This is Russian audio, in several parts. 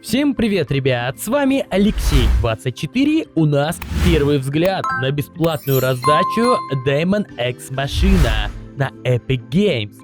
Всем привет, ребят, с вами Алексей24, у нас первый взгляд на бесплатную раздачу Demon X Machina на Epic Games.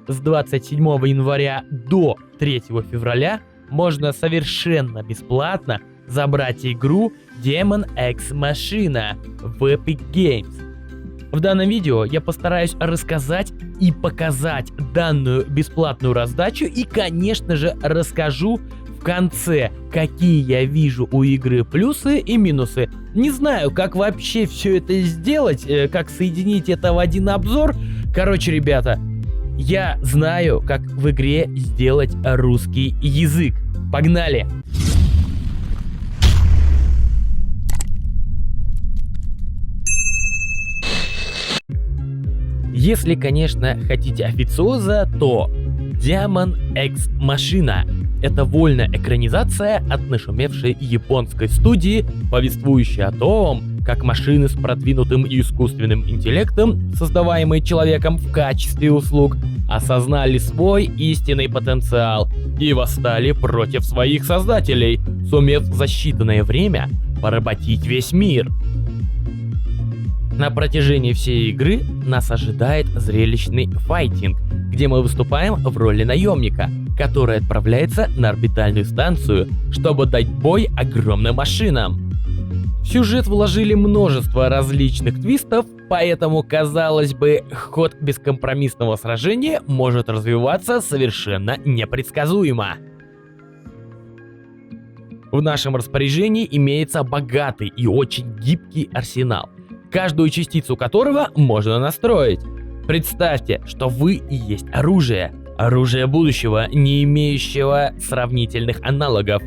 С 27 января до 3 февраля можно совершенно бесплатно забрать игру Demon X Machina в Epic Games. В данном видео я постараюсь рассказать и показать данную бесплатную раздачу и, конечно же, расскажу в конце, какие я вижу у игры плюсы и минусы. Не знаю, как вообще все это сделать, как соединить это в один обзор. Короче, ребята, я знаю, как в игре сделать русский язык. Погнали! Если, конечно, хотите официоза, то Demon X Machina — это вольная экранизация от нашумевшей японской студии, повествующая о том, как машины с продвинутым искусственным интеллектом, создаваемые человеком в качестве услуг, осознали свой истинный потенциал и восстали против своих создателей, сумев за считанное время поработить весь мир. На протяжении всей игры нас ожидает зрелищный файтинг, где мы выступаем в роли наемника, который отправляется на орбитальную станцию, чтобы дать бой огромным машинам. В сюжет вложили множество различных твистов, поэтому, казалось бы, ход бескомпромиссного сражения может развиваться совершенно непредсказуемо. В нашем распоряжении имеется богатый и очень гибкий арсенал, каждую частицу которого можно настроить. Представьте, что вы и есть оружие. Оружие будущего, не имеющего сравнительных аналогов.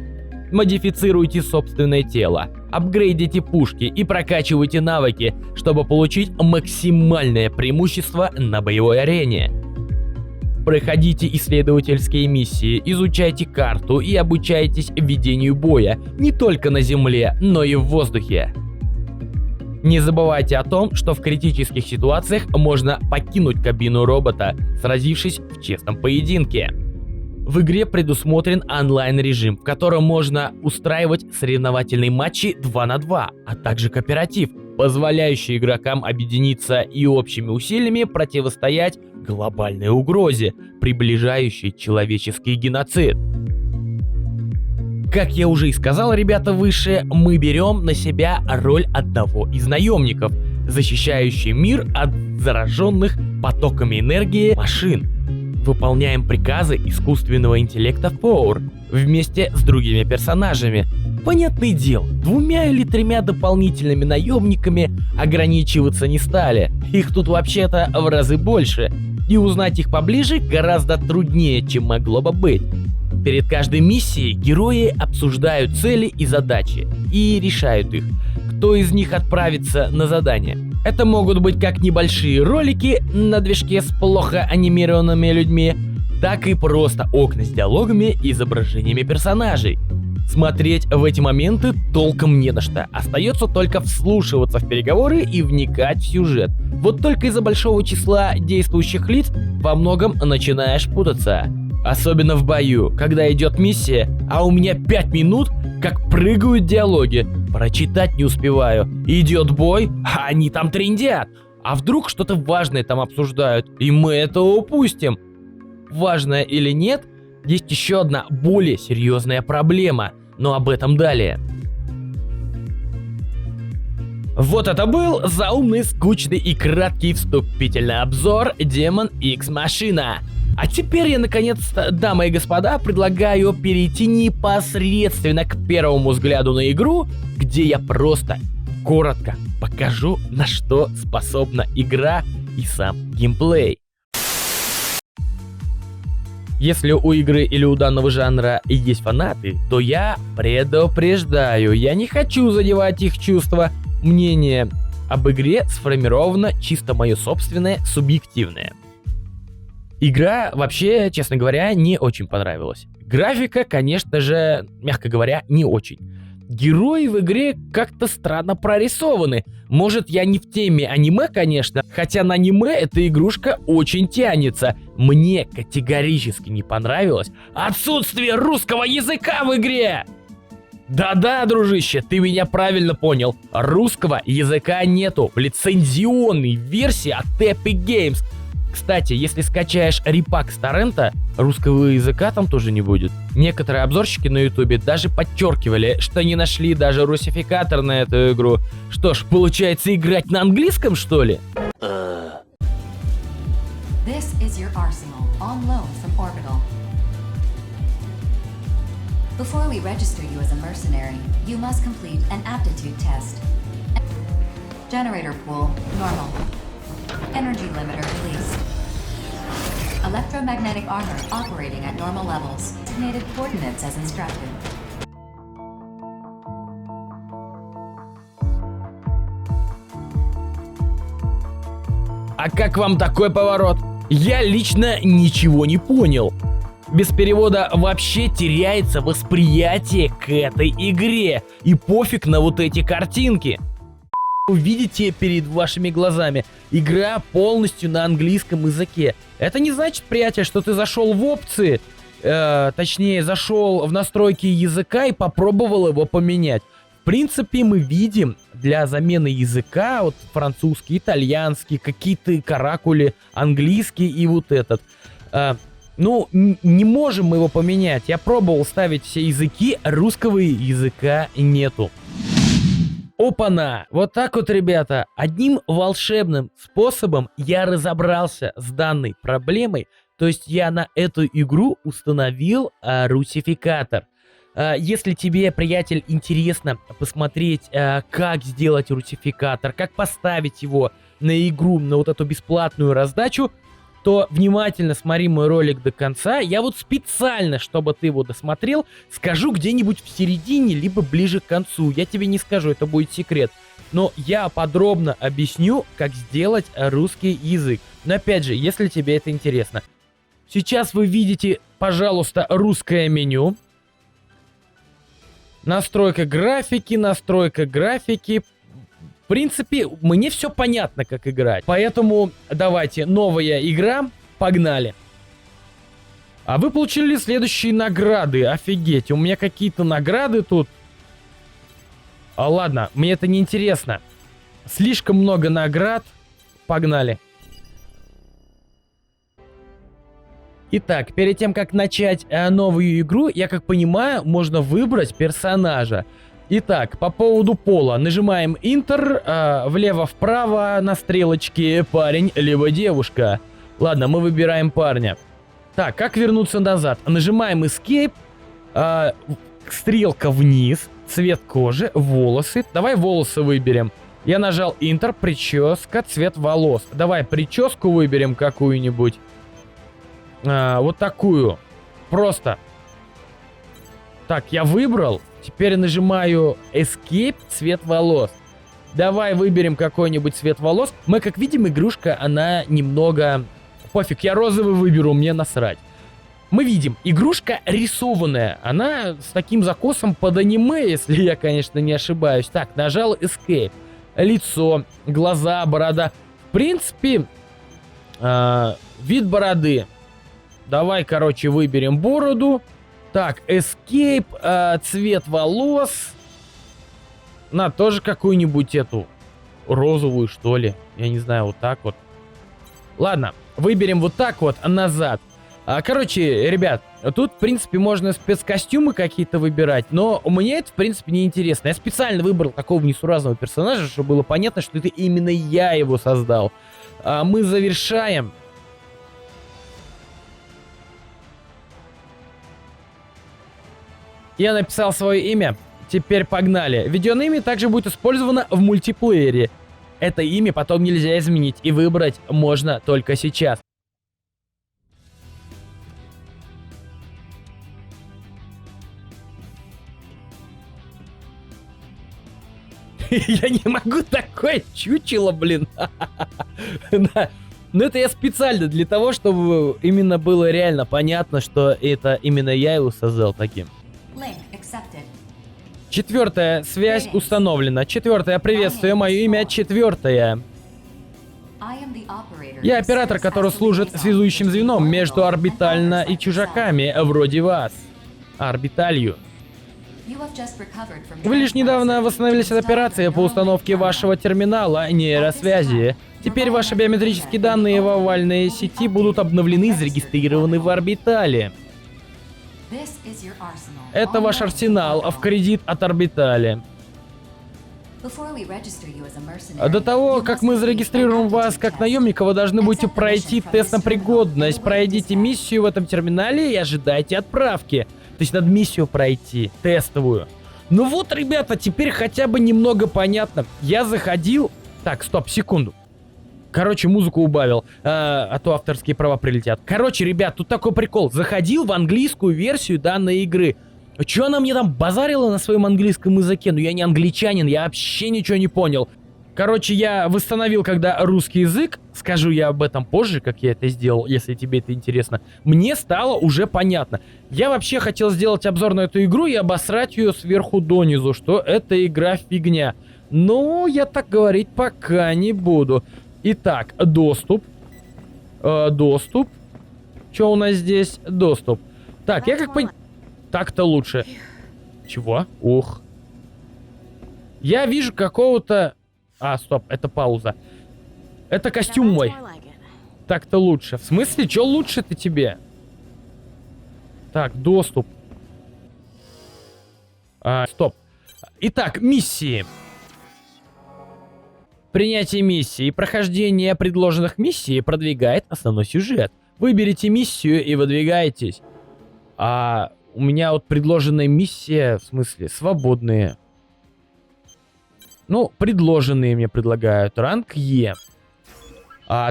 Модифицируйте собственное тело, апгрейдите пушки и прокачивайте навыки, чтобы получить максимальное преимущество на боевой арене. Проходите исследовательские миссии, изучайте карту и обучайтесь ведению боя не только на земле, но и в воздухе. Не забывайте о том, что в критических ситуациях можно покинуть кабину робота, сразившись в честном поединке. В игре предусмотрен онлайн-режим, в котором можно устраивать соревновательные матчи 2 на 2, а также кооператив, позволяющий игрокам объединиться и общими усилиями противостоять глобальной угрозе, приближающей человеческий геноцид. Как я уже и сказал, ребята, выше, мы берем на себя роль одного из наемников, защищающий мир от зараженных потоками энергии машин. Выполняем приказы искусственного интеллекта Power вместе с другими персонажами. Понятное дело, 2 или 3 дополнительными наемниками ограничиваться не стали. Их тут вообще-то в разы больше. И узнать их поближе гораздо труднее, чем могло бы быть. Перед каждой миссией герои обсуждают цели и задачи и решают их, кто из них отправится на задание. Это могут быть как небольшие ролики на движке с плохо анимированными людьми, так и просто окна с диалогами и изображениями персонажей. Смотреть в эти моменты толком не на что, остается только вслушиваться в переговоры и вникать в сюжет. Вот только из-за большого числа действующих лиц во многом начинаешь путаться. Особенно в бою, когда идет миссия, а у меня 5 минут, как прыгают диалоги. Прочитать не успеваю. Идет бой, а они там трындят. А вдруг что-то важное там обсуждают, и мы это упустим? Важное или нет, есть еще одна более серьезная проблема, но об этом далее. Вот это был заумный, скучный и краткий вступительный обзор Demon X Machina. А теперь я наконец-то, дамы и господа, предлагаю перейти непосредственно к первому взгляду на игру, где я просто коротко покажу, на что способна игра и сам геймплей. Если у игры или у данного жанра есть фанаты, то я предупреждаю, я не хочу задевать их чувства. Мнение об игре сформировано чисто мое собственное, субъективное. Игра вообще, честно говоря, не очень понравилась. Графика, конечно же, мягко говоря, не очень. герои в игре как-то странно прорисованы. Может, я не в теме аниме, конечно, хотя на аниме эта игрушка очень тянется. Мне категорически не понравилось отсутствие русского языка в игре. Да-да, дружище, ты меня правильно понял. Русского языка нету в лицензионной версии от Epic Games. Кстати, если скачаешь репак с торрента, русского языка там тоже не будет. Некоторые обзорщики на ютубе даже подчеркивали, что не нашли даже русификатор на эту игру. Что ж, получается играть на английском, что ли? This is your arsenal on loan from Orbital. Before we register you as a mercenary, you must complete an aptitude test. Generator pool, normal. Energy limiter released. Electromagnetic armor operating at normal levels. Designated coordinates as instructed. А как вам такой поворот? Я лично ничего не понял. Без перевода вообще теряется восприятие к этой игре. И пофиг на вот эти картинки. Вы видите перед вашими глазами, игра полностью на английском языке. Это не значит, приятель, что ты зашел в опции, точнее зашел в настройки языка и попробовал его поменять. В принципе, мы видим для замены языка вот французский, итальянский, какие-то каракули, английский и вот этот. Ну, не можем мы его поменять. Я пробовал ставить все языки, русского языка нету. Опа-на! Вот так вот, ребята, одним волшебным способом я разобрался с данной проблемой. То есть я на эту игру установил русификатор. Если тебе, приятель, интересно посмотреть, как сделать русификатор, как поставить его на игру, на вот эту бесплатную раздачу, то внимательно смотри мой ролик до конца. Я вот специально, чтобы ты его досмотрел, скажу где-нибудь в середине, либо ближе к концу. Я тебе не скажу, это будет секрет. Но я подробно объясню, как сделать русский язык. Но опять же, если тебе это интересно. Сейчас вы видите, пожалуйста, русское меню. Настройка графики. В принципе, мне все понятно, как играть. Поэтому давайте, новая игра, погнали. А вы получили следующие награды, офигеть. У меня какие-то награды тут. Ладно, мне это не интересно. Слишком много наград. Погнали. Итак, перед тем, как начать новую игру, я как понимаю, можно выбрать персонажа. Итак, по поводу пола. Нажимаем Enter, влево-вправо на стрелочке парень либо девушка. Ладно, мы выбираем парня. Так, как вернуться назад? Нажимаем Escape, стрелка вниз, цвет кожи, волосы. Давай волосы выберем. Я нажал Enter, прическа, цвет волос. Давай прическу выберем какую-нибудь. Вот такую. Просто. Так, я выбрал. Теперь нажимаю Escape, цвет волос. Давай выберем какой-нибудь цвет волос. Мы, как видим, игрушка, она немного... Пофиг, я розовый выберу, мне насрать. Мы видим, игрушка рисованная. Она с таким закосом под аниме, если я, конечно, не ошибаюсь. Так, нажал Escape. Лицо, глаза, борода. В принципе, вид бороды. Давай, короче, выберем бороду. Так, Escape, цвет волос. На, тоже какую-нибудь эту розовую, что ли. Я не знаю, вот так вот. Ладно, выберем вот так вот назад. Короче, ребят, тут, в принципе, можно спецкостюмы какие-то выбирать, но мне это, в принципе, не интересно. Я специально выбрал такого несуразного персонажа, чтобы было понятно, что это именно я его создал. Мы завершаем. Я написал свое имя. Теперь погнали. Введенное имя также будет использовано в мультиплеере. Это имя потом нельзя изменить, и выбрать можно только сейчас. Я не могу такое чучело, блин. Но это я специально для того, чтобы именно было реально понятно, что это именно я его создал таким. Четвертая, связь установлена. Четвертое, приветствую, мое имя Четвертое. Я оператор, который служит связующим звеном между орбитально и чужаками, вроде вас. Орбиталью. Вы лишь недавно восстановились от операции по установке вашего терминала нейросвязи. Теперь ваши биометрические данные в овальной сети будут обновлены и зарегистрированы в орбитале. Это ваш арсенал в кредит от орбитали. До того, как мы зарегистрируем вас как наемника, вы должны будете пройти тест на пригодность. Пройдите миссию в этом терминале и ожидайте отправки. То есть надо миссию пройти, тестовую. Ну вот, ребята, теперь хотя бы немного понятно. Я заходил... Так, стоп, секунду. Короче, музыку убавил, а то авторские права прилетят. Короче, ребят, тут такой прикол. Заходил в английскую версию данной игры. Чё она мне там базарила на своем английском языке? Ну я не англичанин, я вообще ничего не понял. Короче, я восстановил, когда русский язык, скажу я об этом позже, как я это сделал, если тебе это интересно. Мне стало уже понятно. Я вообще хотел сделать обзор на эту игру и обосрать ее сверху донизу, что эта игра фигня. Но я так говорить пока не буду. Итак, доступ. Доступ. Что у нас здесь? Доступ. Так, я как понимаю... Так-то лучше. Чего? Ух. Я вижу какого-то... А, стоп, это пауза. Это костюм мой. Так-то лучше. В смысле, что лучше-то тебе? Так, доступ. Стоп. Итак, миссии. Принятие миссии и прохождение предложенных миссий продвигает основной сюжет. Выберите миссию и выдвигайтесь. У меня вот предложенная миссия, в смысле, свободные. Ну, предложенные мне предлагают. Ранг Е.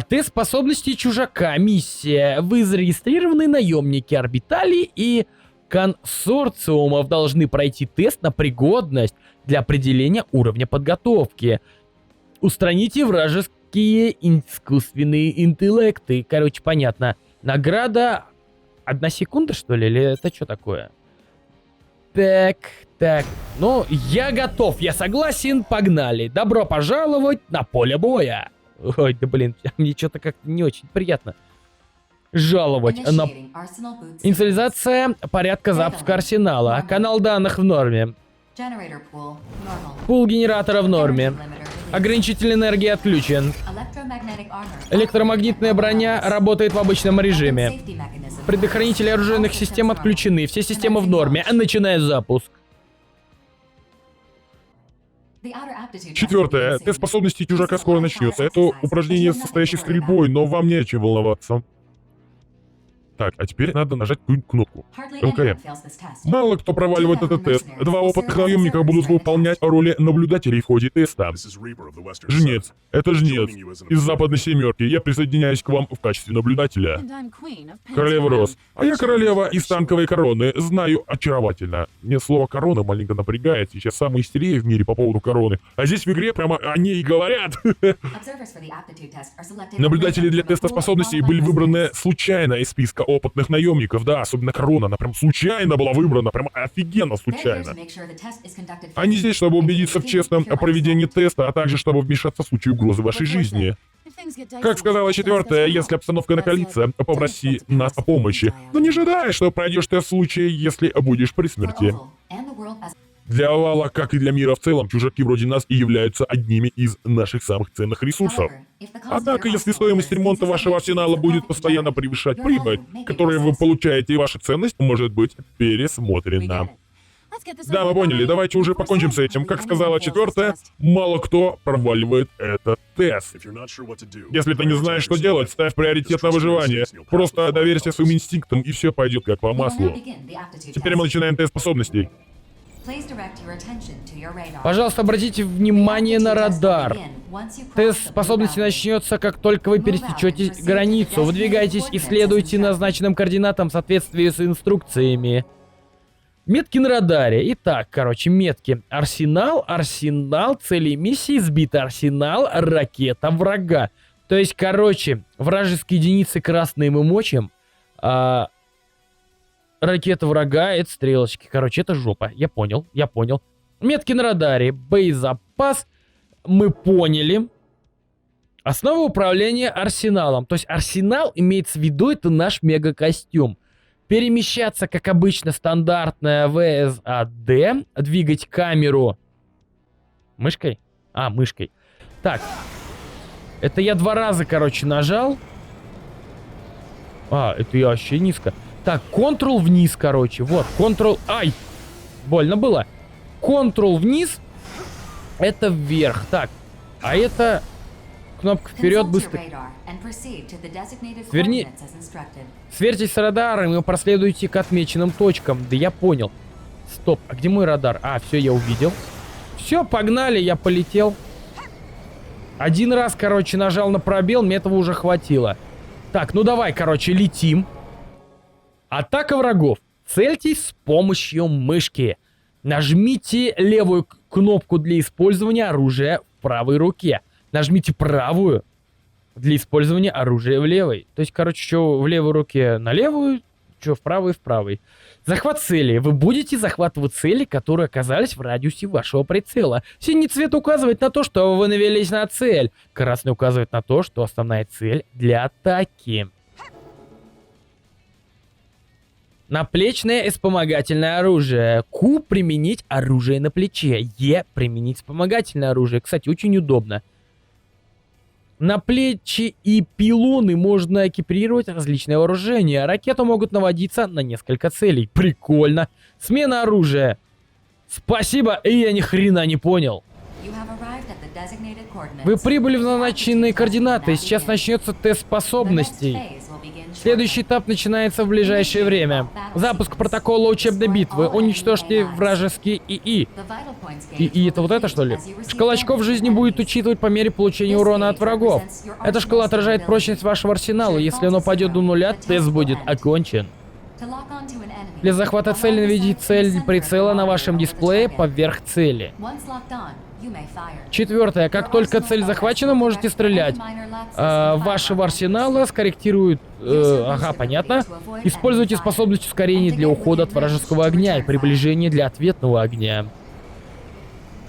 Тест способностей чужака. Миссия. Вы зарегистрированные наемники орбитали и консорциумов должны пройти тест на пригодность для определения уровня подготовки. Устраните вражеские искусственные интеллекты. Короче, понятно. Награда... 1 секунда, что ли? Или это что такое? Так. Ну, я готов, я согласен, погнали. Добро пожаловать на поле боя. Ой, да блин, мне что-то как-то не очень приятно. Жаловать на... Инициализация порядка запуска арсенала. Канал данных в норме. Пул генератора в норме. Ограничитель энергии отключен. Электромагнитная броня работает в обычном режиме. Предохранители оружейных систем отключены. Все системы в норме. Начиная запуск. Четвертое. Тест способностей чужака скоро начнется. Это упражнение, состоящее стрельбой, но вам не о чем волноваться. Так, а теперь надо нажать какую-нибудь кнопку. ЛКМ. Мало кто проваливает этот тест. 2 опытных наемника будут выполнять роли наблюдателей в ходе теста. Жнец. Это Жнец. Из Западной Семерки. Я присоединяюсь к вам в качестве наблюдателя. Королева Роз. А я королева из танковой короны. Знаю очаровательно. Мне слово корона маленько напрягает. Сейчас самая истерия в мире по поводу короны. А здесь в игре прямо о ней и говорят. Наблюдатели для теста способностей были выбраны случайно из списка опытных наемников, да, особенно корона, она прям случайно была выбрана, прям офигенно случайно. Они здесь, чтобы убедиться в честном проведении теста, а также чтобы вмешаться в случае угрозы вашей жизни. Как сказала четвертая, если обстановка накалится, попроси нас о помощи. Но не ожидай, что пройдешь тест в случае, если будешь при смерти. Для Овала, как и для мира в целом, чужаки вроде нас и являются одними из наших самых ценных ресурсов. Однако, если стоимость ремонта вашего арсенала будет постоянно превышать прибыль, которую вы получаете, и ваша ценность может быть пересмотрена. Да, мы поняли, давайте уже покончим с этим. Как сказала четвертая, мало кто проваливает этот тест. Если ты не знаешь, что делать, ставь приоритет на выживание. Просто доверься своим инстинктам, и все пойдет как по маслу. Теперь мы начинаем тест способностей. Пожалуйста, обратите внимание на радар. Тест способности начнется, как только вы пересечете границу. Выдвигайтесь и следуйте назначенным координатам в соответствии с инструкциями. Метки на радаре. Итак, короче, метки. Арсенал, цели миссии, сбитый арсенал, ракета врага. То есть, короче, вражеские единицы красные мы мочим, ракета врага — это стрелочки. Короче, это жопа. Я понял. Метки на радаре, боезапас. Мы поняли. Основа управления арсеналом. То есть арсенал имеется в виду, это наш мега-костюм. Перемещаться, как обычно, стандартная ВСАД. Двигать камеру... Мышкой? А, мышкой. Так. Это я 2 раза, короче, нажал. А, это я вообще низко. Так, Ctrl вниз, короче. Вот, Ctrl... Ай! Больно было. Ctrl вниз. Это вверх. Так, а это... Кнопка вперед, быстро. Сверьтесь с радаром и проследуйте к отмеченным точкам. Да я понял. Стоп, а где мой радар? А, все, я увидел. Все, погнали, я полетел. 1 раз, короче, нажал на пробел, мне этого уже хватило. Так, ну давай, короче, летим. Атака врагов. Цельтесь с помощью мышки. Нажмите левую кнопку для использования оружия в правой руке. Нажмите правую для использования оружия в левой. То есть, короче, что в левой руке на левую, что в правой в правой. Захват цели. Вы будете захватывать цели, которые оказались в радиусе вашего прицела. Синий цвет указывает на то, что вы навелись на цель. Красный указывает на то, что основная цель для атаки. Наплечное и вспомогательное оружие. Q — применить оружие на плече. E — применить вспомогательное оружие. Кстати, очень удобно. На плечи и пилоны можно экипировать различные вооружения. Ракеты могут наводиться на несколько целей. Прикольно. Смена оружия. Спасибо, и я ни хрена не понял. Вы прибыли в назначенные координаты. Сейчас начнется тест способностей. Следующий этап начинается в ближайшее время. Запуск протокола учебной битвы. Уничтожьте вражеский ИИ. ИИ — это вот это, что ли? Шкала очков жизни будет учитывать по мере получения урона от врагов. Эта шкала отражает прочность вашего арсенала. Если оно пойдет до 0, тест будет окончен. Для захвата цели наведите цель прицела на вашем дисплее поверх цели. 4. Как только цель захвачена, можете стрелять. Вашего арсенала скорректируют... ага, понятно. Используйте способность ускорения для ухода от вражеского огня и приближения для ответного огня.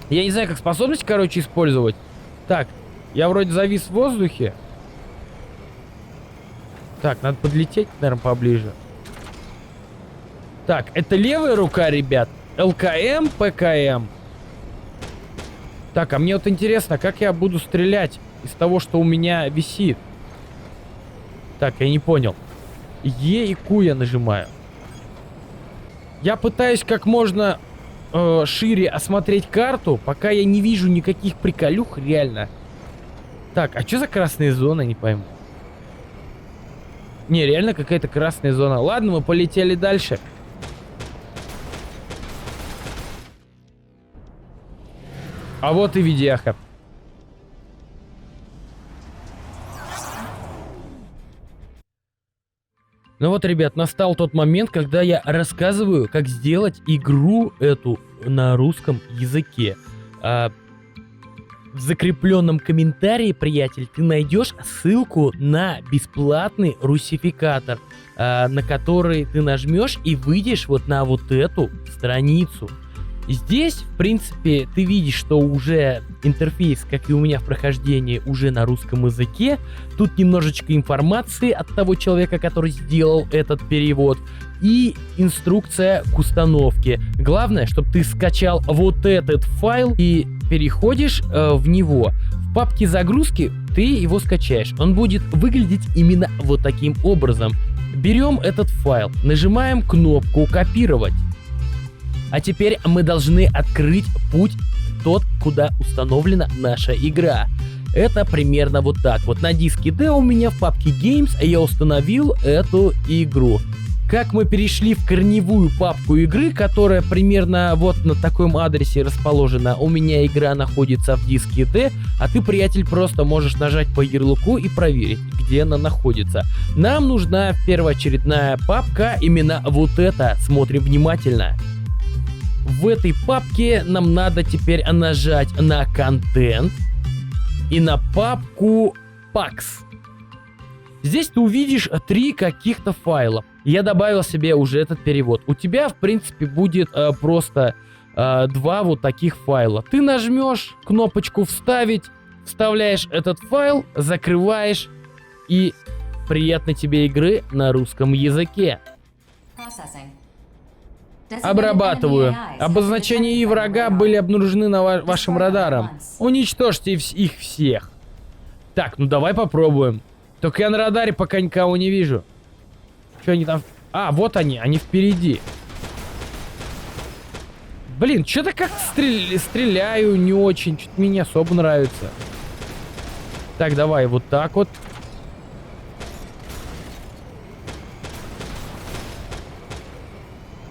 Я не знаю, как способность, короче, использовать. Так, я вроде завис в воздухе. Так, надо подлететь, наверное, поближе. Так, это левая рука, ребят. ЛКМ, ПКМ. Так, а мне вот интересно, как я буду стрелять из того, что у меня висит. Так, я не понял. Е и Q я нажимаю. Я пытаюсь как можно шире осмотреть карту, пока я не вижу никаких приколюх, реально. Так, а что за красная зона, не пойму. Не, реально какая-то красная зона. Ладно, мы полетели дальше. А вот и видяха. Ну вот, ребят, настал тот момент, когда я рассказываю, как сделать игру эту на русском языке. В закрепленном комментарии, приятель, ты найдешь ссылку на бесплатный русификатор, на который ты нажмешь и выйдешь вот на вот эту страницу. Здесь, в принципе, ты видишь, что уже интерфейс, как и у меня в прохождении, уже на русском языке. Тут немножечко информации от того человека, который сделал этот перевод. И инструкция к установке. Главное, чтобы ты скачал вот этот файл и переходишь в него. В папке загрузки ты его скачаешь. Он будет выглядеть именно вот таким образом. Берем этот файл, нажимаем кнопку «Копировать». А теперь мы должны открыть путь тот, куда установлена наша игра. Это примерно вот так. Вот на диске D у меня в папке Games я установил эту игру. Как мы перешли в корневую папку игры, которая примерно вот на таком адресе расположена. У меня игра находится в диске D, а ты, приятель, просто можешь нажать по ярлыку и проверить, где она находится. Нам нужна первоочередная папка, именно вот эта. Смотрим внимательно. В этой папке нам надо теперь нажать на контент и на папку PAX. Здесь ты увидишь 3 каких-то файла. Я добавил себе уже этот перевод. У тебя, в принципе, будет просто два вот таких файла. Ты нажмешь кнопочку «Вставить», вставляешь этот файл, закрываешь, и приятной тебе игры на русском языке. Processing. Обрабатываю. Обозначения и врага были обнаружены на вашим радаром. Уничтожьте их всех. Так, ну давай попробуем. Только я на радаре пока никого не вижу. Что они там? А, вот они впереди. Блин, что-то как стреляю не очень, что-то мне не особо нравится. Так, давай вот так вот.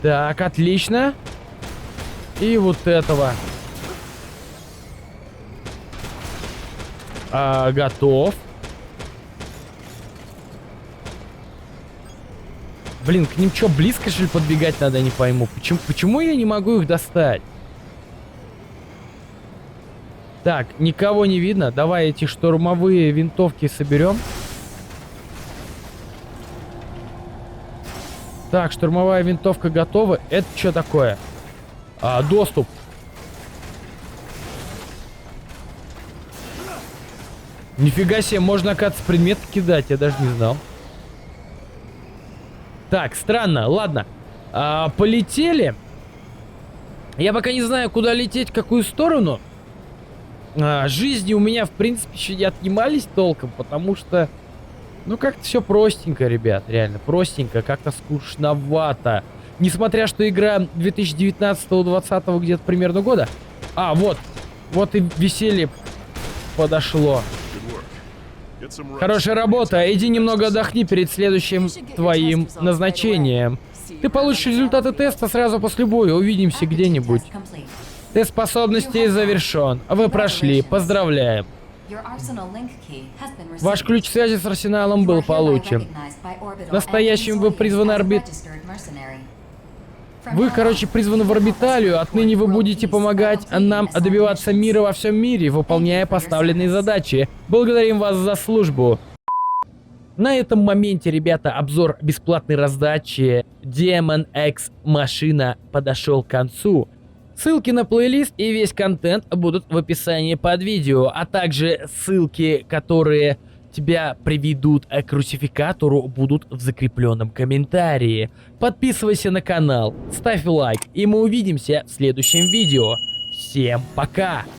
Так, отлично. И вот этого. Готов. Блин, к ним что, близко, что ли, подбегать надо, не пойму. Почему я не могу их достать? Так, никого не видно. Давай эти штурмовые винтовки соберем. Так, штурмовая винтовка готова. Это что такое? Доступ. Нифига себе, можно, оказывается, предметы кидать. Я даже не знал. Так, странно. Ладно. Полетели. Я пока не знаю, куда лететь, в какую сторону. Жизни у меня, в принципе, еще не отнимались толком, потому что... Ну, как-то все простенько, ребят, реально. Простенько, как-то скучновато. Несмотря, что игра 2019-2020 где-то примерно года. Вот. Вот и веселье подошло. Хорошая работа. Иди немного отдохни перед следующим твоим назначением. Ты получишь результаты теста сразу после боя. Увидимся где-нибудь. Тест способностей завершен. Вы прошли. Поздравляем. Ваш ключ связи с арсеналом был получен. Настоящим вы призваны Вы, короче, призваны в орбиталию. Отныне вы будете помогать нам добиваться мира во всем мире, выполняя поставленные задачи. Благодарим вас за службу. На этом моменте, ребята, обзор бесплатной раздачи Demon X машина подошел к концу. Ссылки на плейлист и весь контент будут в описании под видео, а также ссылки, которые тебя приведут к крусификатору, будут в закрепленном комментарии. Подписывайся на канал, ставь лайк, и мы увидимся в следующем видео. Всем пока!